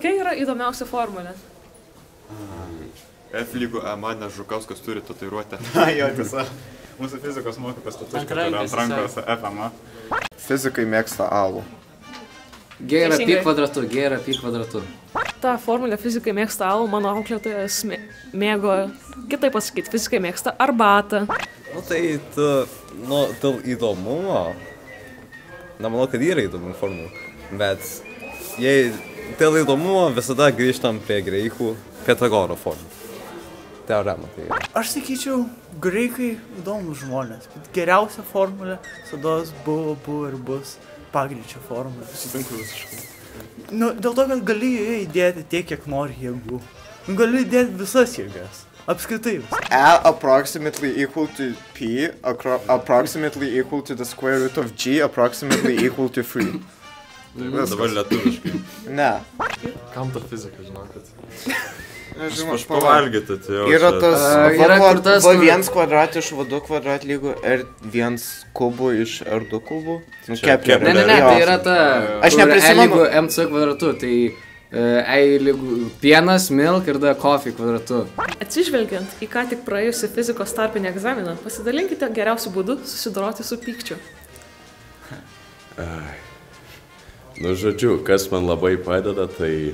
Kokia yra įdomiausia formulė? F lygu E, Manas Žukauskas turi tatuiruotę. Jo, tiesa. Mūsų fizikos mokytas tatuiruotė turi ant rankos FMA. Fizikai mėgsta alų. G yra pi kvadratu, G yra pi kvadratu. Ta formulė fizikai mėgsta alų, mano auklėtojas mėgo, kitaip pasakyti, fizikai mėgsta arbatą. Nu tai tu, dėl įdomumo, nemanau, kad yra įdomių formų, bet jei dėl įdomumo visada grįžtam prie graikų Pitagoro formų. Teorema tai yra. Aš sakyčiau, graikai įdomus žmonės, bet geriausia formulė visados buvo ir bus pagreičio formulė. Sutinku visiškai. Nu, dėl to, kad gali joje įdėti tiek, kiek nori jėgų. Gali įdėti visas jėgas. Apskritai visas. E approximately equal to P, approximately equal to the square root of G, approximately equal to 3. Dabar lietuviškai. Ne. Kam ta fizika, žinokit? Aš pavalgyti, tai jau yra tas tas V1 kvadrat iš V2 kvadrat lygu R1 kubų iš R2 kubų. Ne, tai yra ta, Aš kur E neprisimenu. lygu MC kvadratu, tai E lygu pienas, milk ir D coffee kvadratu. Atsižvelgiant į ką tik praėjusią fizikos tarpinį egzaminą, pasidalinkite geriausių būdų susidoroti su pykčiu. Nu, žodžiu, kas man labai padeda, tai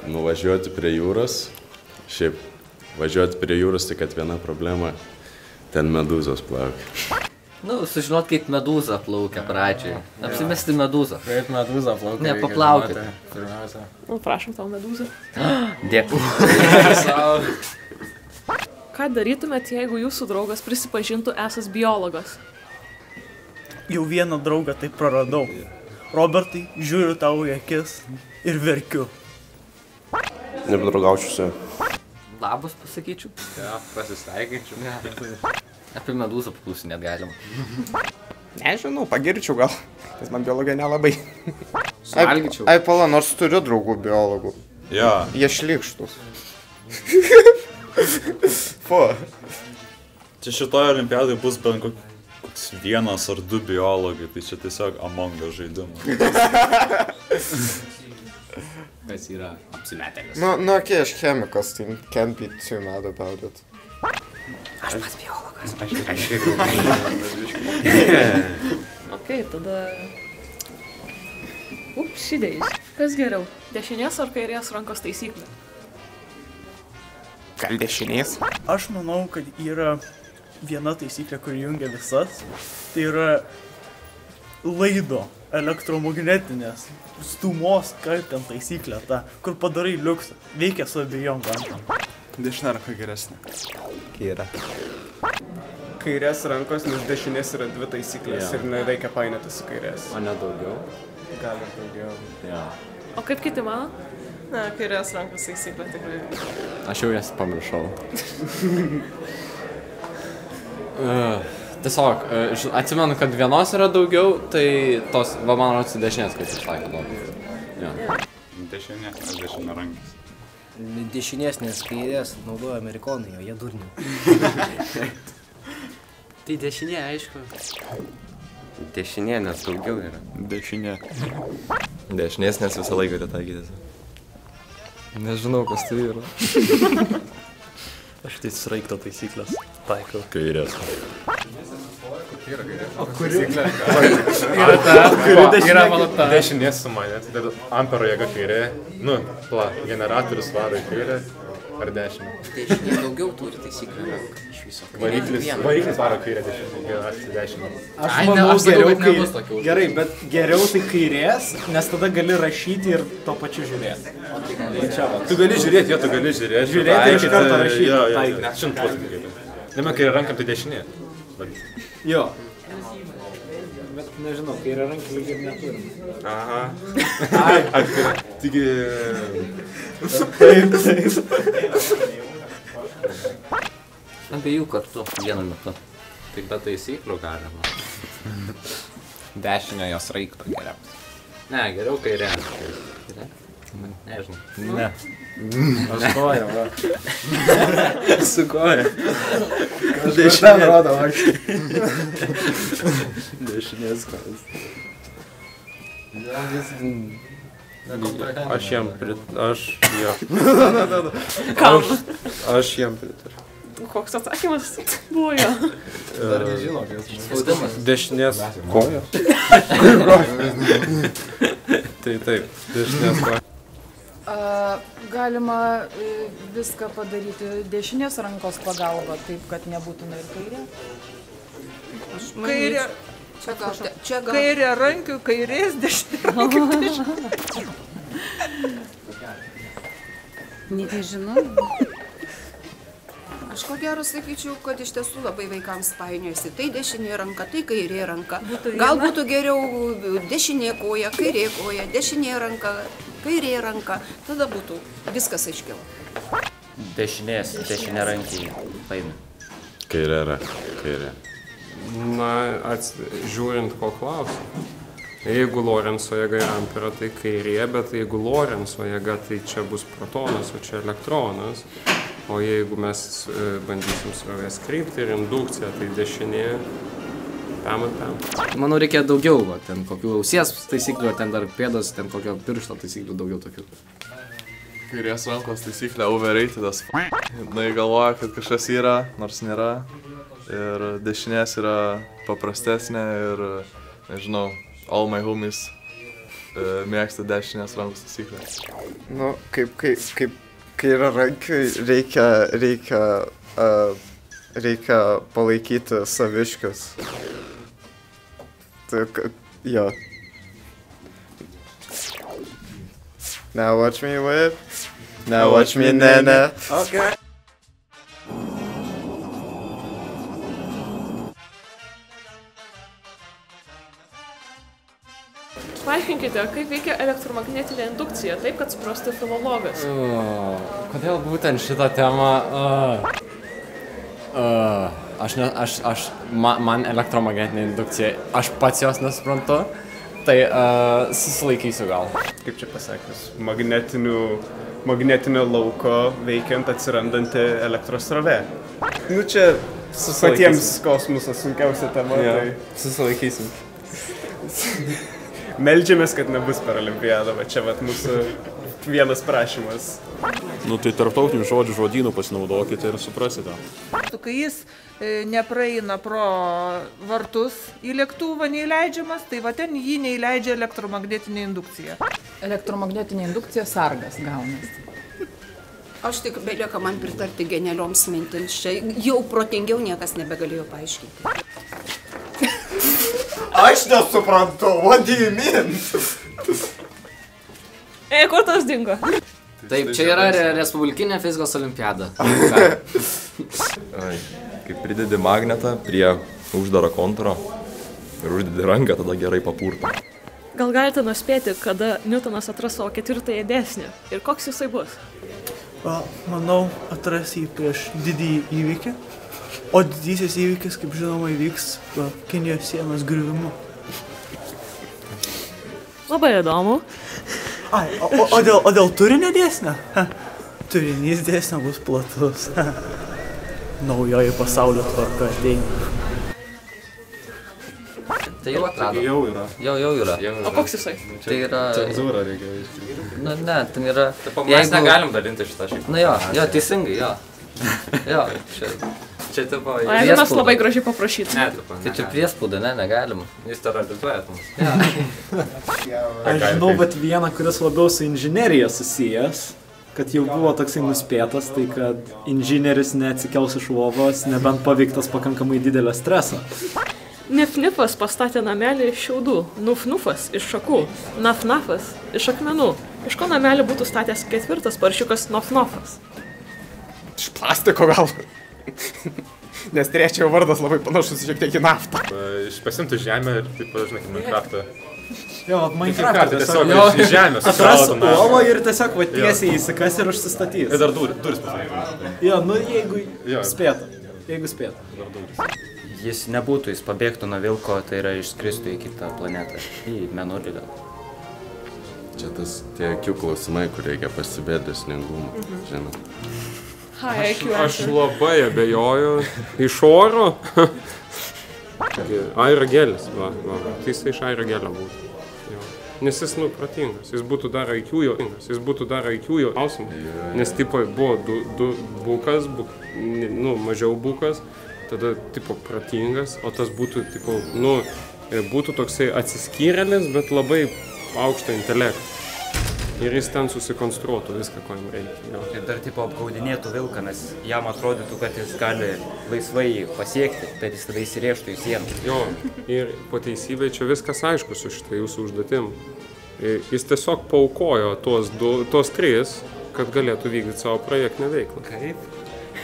nuvažiuoti prie jūros. Šiaip, važiuoti prie jūros, tik kad viena problema, ten medūzos plaukia. Nu, sužinot, kaip medūza plaukia pradžiai. Apsimesti medūzą. Kaip medūza plaukia. Ne, paplaukit. Pirmiausia. Nu, prašom tau medūzą. Dėkui. Ką darytumėt, jeigu jūsų draugas prisipažintų esas biologas? Jau vieną draugą tai praradau. Robertai, žiūriu tau į akis ir verkiu. Nebedraugaučiu su. Labas pasakyčiau. Ja, pasisveikinčiau. Apie medūzą paklausinėt galima. Nežinau, pagirčiau gal. Nes man biologija nelabai. Suvalgyčiau. Ai, pala, nors turiu draugų biologų. Jo. Jie šlykštus. Fu. Čia šitoje olimpiadai bus bent koks vienas ar du biologai, tai čia tiesiog Among Us žaidimas. Kas yra apsimetėlis. Nu, okei, aš chemikas, tai can't be too mad about it. Aš pats biologas. Okei, tada... Upsidėjus. Kas geriau? Dešinės ar kairės rankos taisyklė? Gal dešinės? Aš manau, kad yra viena taisyklė, kuri jungia visas. Tai yra laido elektromagnetinės stūmos, kaip ten taisyklė ta, kur padarai liuksą. Veikia su abiejom rankom. Dešinė ranka geresnė. Kaira. Kairės rankos, nes dešinės yra dvi taisyklės ir nereikia painioti su kairės. O ne daugiau? Gal ir daugiau. Ja. O kaip kiti mano? Na, kairės rankos taisyklė tikrai. Aš jau jas pamiršau. Tiesiog, atsimenu, kad vienos yra daugiau, tai tos, va man rodos, dešinės, kad išlaikė daugiau. Ja. Dešinė, aš dešinė rankis. Dešinės, nes kairės naudoja amerikonai, o jie durniai. Tai dešinė, aišku. Dešinė, nes daugiau yra. Dešinė. Dešinės, nes visą laiką retaikytis. Nežinau, kas tai yra. Aš tai sraigto taisyklės taikau. Kairės. O kuri? Yra ta, yra mano ta. Dešinės su manė, tai ampero jėga kairė. Nu, generatorius varo į kairę ar dešinę. Dešinė daugiau turi taisyklę iš viso. Variklis varo kairę dešinę. Aš manau geriau kairės. Gerai, bet geriau tai kairės, nes tada gali rašyti ir to pačiu žiūrėti. Tu gali žiūrėti, jo, tu gali žiūrėti. Žiūrėti ir iš karto rašyti. Jo, net 100% gali. Nėme, kai rankam tai dešinė. Jo. Bet nežinau, kai yra rankį lygiai ir neturim. Aha. Ai, taigi... Taip. Abiejų kartu, vienu metu. Tik be taisyklių galima. Dešinio jos raikto geriausia. Ne, geriau kairė. Nežinau. Ne. Aš koja, va. Su koja. Dešinė rodo, aš. Dešinės kojas. Aš jam pritariu. Kam? Aš jam pritariu. Koks atsakymas buvo jo? Dar nežino, kas spaudimas. Dešinės kojos. Tai taip, dešinės kojos. Galima viską padaryti dešinės rankos pagalba, taip, kad nebūtina ir kairė. Kairė. Čia kairė rankių, kairės dešinė rankių. Nežinau. Aš ko gero sakyčiau, kad iš tiesų labai vaikams painiojasi. Tai dešinė ranka, tai kairė ranka. Gal būtų geriau dešinė koja, kairė koja, dešinė ranka, kairė ranka. Tada būtų viskas aiškiau. Dešinė rankiai painu. Kairė. Na, žiūrint ko klausim. Jeigu Lorenzo jėga ir ampera, tai kairė, bet jeigu Lorenzo jėga, tai čia bus protonas, o čia elektronas. O jeigu mes bandysim srovės kryptį ir indukciją, tai dešinė, pam. Manau, reikia daugiau, ten kokių ausies taisyklių, ten dar pėdos, ten kokio piršto taisyklių, daugiau tokių. Kairės rankos taisyklė overratedas. Na, galvoja, kad kažkas yra, nors nėra. Ir dešinės yra paprastesnė ir, nežinau, all my homies mėgsta dešinės rankos taisyklę. Nu, kaip yra rankiai, reikia palaikyti saviškius. Tai, jo. Now watch me whip. Now watch me nene. Okay. Paaiškinkite, kaip veikia elektromagnetinė indukcija, taip, kad suprastų filologas. Kodėl būtent šitą temą? Man elektromagnetinė indukcija, aš pats jos nesuprantu, tai susilaikysiu gal. Kaip čia pasakius, magnetinio lauko veikiant atsirandanti elektros srovė. Nu čia patiems kosmosas sunkiausia tema, tai susilaikysim. Meldžiamės, kad nebus per olimpiadą, va čia vat mūsų vienas prašymas. Nu tai tarptautinių žodžių žodynų pasinaudokite ir suprasite. Kai jis nepraeina pro vartus į lėktuvą neįleidžiamas, tai va ten jį neįleidžia elektromagnetinė indukcija. Elektromagnetinė indukcija sargas gaunasi. Aš tik belieka man pritarti genialioms mintims. Čia jau protingiau niekas nebegalėjo paaiškinti. Aš nesuprantu, what do you mean? Kur tas dingo? Taip, čia yra Respublikinė fizikos olimpiada. Kai pridedi magnetą prie uždaro kontūro ir uždedi ranką, tada gerai papurto. Gal galite nuspėti, kada Newtonas atras savo ketvirtąjį dėsnį ir koks jisai bus? Manau, atras jį prieš didįjį įvykį. O didysis įvykis, kaip žinoma, įvyks Kinijos sienos griuvimu. Labai įdomu. O dėl turinio dėsnio? Turinys dėsnio bus platus. Naujoji pasaulio tvarka ateina. Tai jau atrado. Jau yra. O koks jisai? Tai yra... Cenzūra reikia iškirti. Na, ne, ten yra... Mes negalim dalinti šitą šiaip. Na jo, teisingai, jo. Jo, čia tipo... O jeigu mes labai gražiai paprašytume. Ne, tipo, tai čia priespauda, ne, negalima. Jūs terorizuojat mus. Aš žinau, bet vieną, kuris labiau su inžinerija susijęs, kad jau buvo toksai nuspėtas, tai kad inžinieris neatsikels iš lovos, nebent paveiktas pakankamai didelio streso. Nifnifas pastatė namelį iš šiaudų, Nufnufas iš šakų, Nafnafas iš akmenų. Iš ko namelį būtų statęs ketvirtas paršiukas Nofnofas? Iš plastiko gal. Nes trečiojo vardas labai panašus šiek tiek į naftą. Pasimtų žemę ir taip, žinai, kaip Minecraftą. Jo, Minecraftą tiesiog iš žemės. Atras uolą ir tiesiog va tiesiai įsikas ir užsistatys. Ir dar duris pasakyti. Jo, nu jeigu spėtų. Dar duris. Jis nebūtų, jis pabėgtų nuo vilko, tai yra išskristų į kitą planetą. Į Mėnulį gal. Čia tas tie akių klausimai, kur reikia pasibėti dėsningumą, žinot. Aš labai abejoju iš oro. Aerogelis, va. Tai jisai iš aerogelio būtų. Nes jis, protingas, jis būtų dar IQ jo klausimą. Nes, tipo, buvo du bukas, mažiau bukas, tada, tipo, protingas, o tas būtų, tipo, būtų toksai atsiskyrėlis, bet labai aukšto intelekto. Ir jis ten susikonstruotų viską, ko jam reikia. Ir dar, tipo, apgaudinėtų vilką, nes jam atrodytų, kad jis gali laisvai pasiekti, bet jis tada įsirėžtų į sieną. Jo, ir po teisybė čia viskas aišku su šitą jūsų užduotim. Jis tiesiog paaukojo tos 3, kad galėtų vykdyti savo projektinę veiklą. Kaip?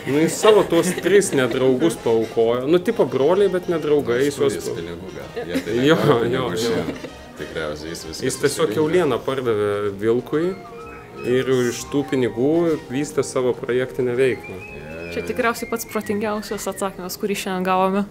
Jis savo tos 3 nedraugus paaukojo. Tipo broliai, bet nedraugai. Studijas pinigų gal. Jo. Tikriausiai jis viskas. Jis tiesiog kiaulieną pardavė vilkui ir iš tų pinigų vystė savo projektinę veiklą. Čia tikriausiai pats protingiausias atsakymas, kurį šiandien gavome.